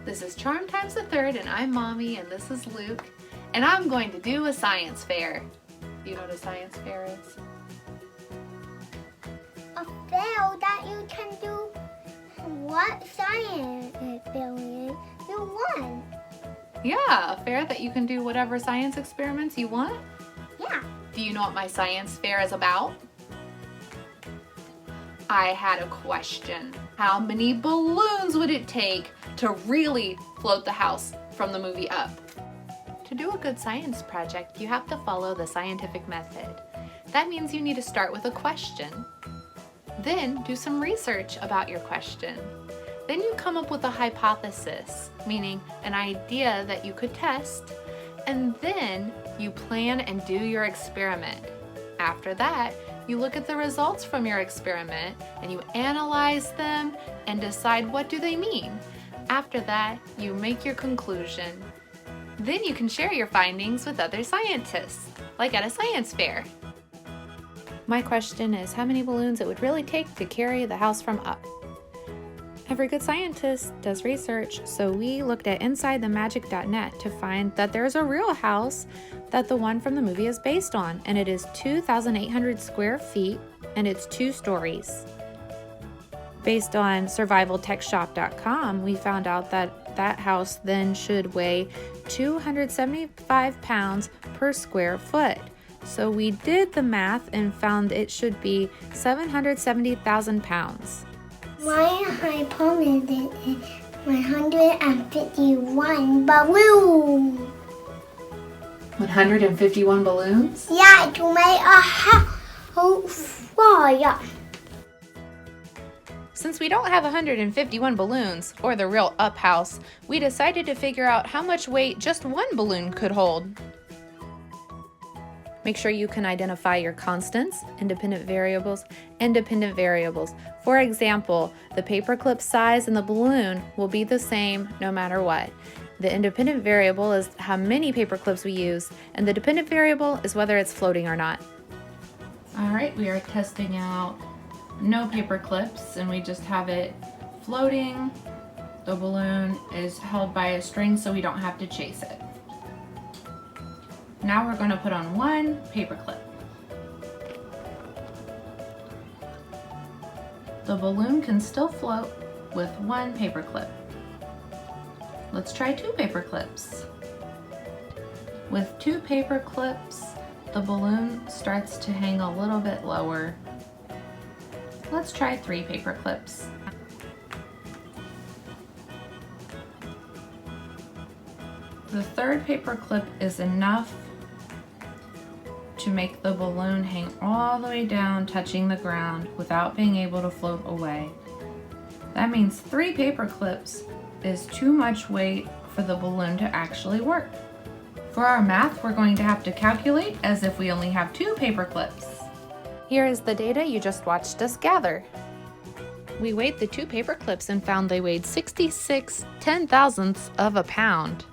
This is Charm Times the Third, and I'm Mommy, and this is Luke, and I'm going to do a science fair. Do you know what a science fair is? A fair that you can do what science experience you want. Yeah, a fair that you can do whatever science experiments you want. Yeah. Do you know what my science fair is about? I had a question. How many balloons would it take to really float the house from the movie Up? To do a good science project, you have to follow the scientific method. That means you need to start with a question. Then do some research about your question. Then you come up with a hypothesis, meaning an idea that you could test, and then you plan and do your experiment. After that, you look at the results from your experiment and you analyze them and decide what do they mean. After that, you make your conclusion. Then you can share your findings with other scientists, like at a science fair. My question is how many balloons it would really take to carry the house from Up. Every good scientist does research, so we looked at InsideTheMagic.net to find that there's a real house that the one from the movie is based on, and it is 2,800 square feet, and it's 2 stories. Based on SurvivalTechShop.com, we found out that that house then should weigh 275 pounds per square foot. So we did the math and found it should be 770,000 pounds. My hypothesis is 151 balloons. 151 balloons? Yeah, to make a house fire. Since we don't have 151 balloons, or the real Up house, we decided to figure out how much weight just one balloon could hold. Make sure you can identify your constants, independent variables. For example, the paperclip size and the balloon will be the same no matter what. The independent variable is how many paperclips we use, and the dependent variable is whether it's floating or not. All right, we are testing out no paper clips, and we just have it floating. The balloon is held by a string so we don't have to chase it. Now we're going to put on one paper clip. The balloon can still float with one paper clip. Let's try 2 paper clips. With 2 paper clips, the balloon starts to hang a little bit lower. Let's try 3 paper clips. The 3rd paper clip is enough to make the balloon hang all the way down, touching the ground without being able to float away. That means 3 paper clips is too much weight for the balloon to actually work. For our math, we're going to have to calculate as if we only have 2 paper clips. Here is the data you just watched us gather. We weighed the 2 paper clips and found they weighed 66 ten-thousandths of a pound.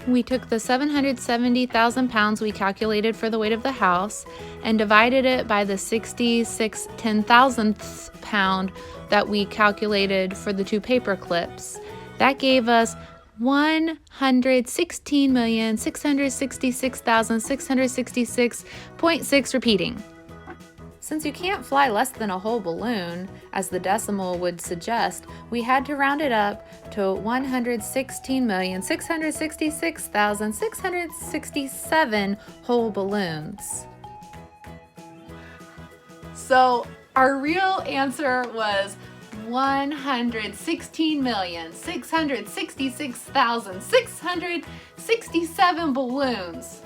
We took the 770,000 pounds we calculated for the weight of the house and divided it by the 66 ten-thousandths pound that we calculated for the 2 paper clips. That gave us 116,666,666.6 repeating. Since you can't fly less than a whole balloon, as the decimal would suggest, we had to round it up to 116,666,667 whole balloons. So our real answer was 116,666,667 balloons.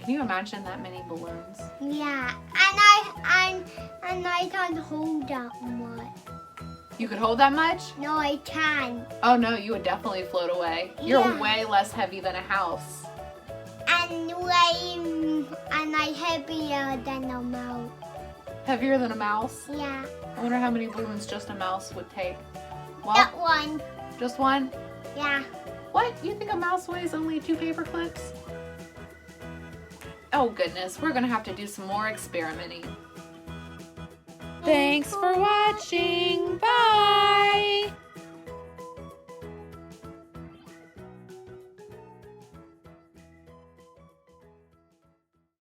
Can you imagine that many balloons? Yeah, and I can't hold that much. You could hold that much? No, I can. Oh no, you would definitely float away. You're Yeah. way less heavy than a house. And I heavier than a mouse. Heavier than a mouse? Yeah. I wonder how many balloons just a mouse would take. Well, That one. just one? Yeah. What? You think a mouse weighs only 2 paper clips? Oh goodness, we're gonna have to do some more experimenting. Thanks for watching. Bye!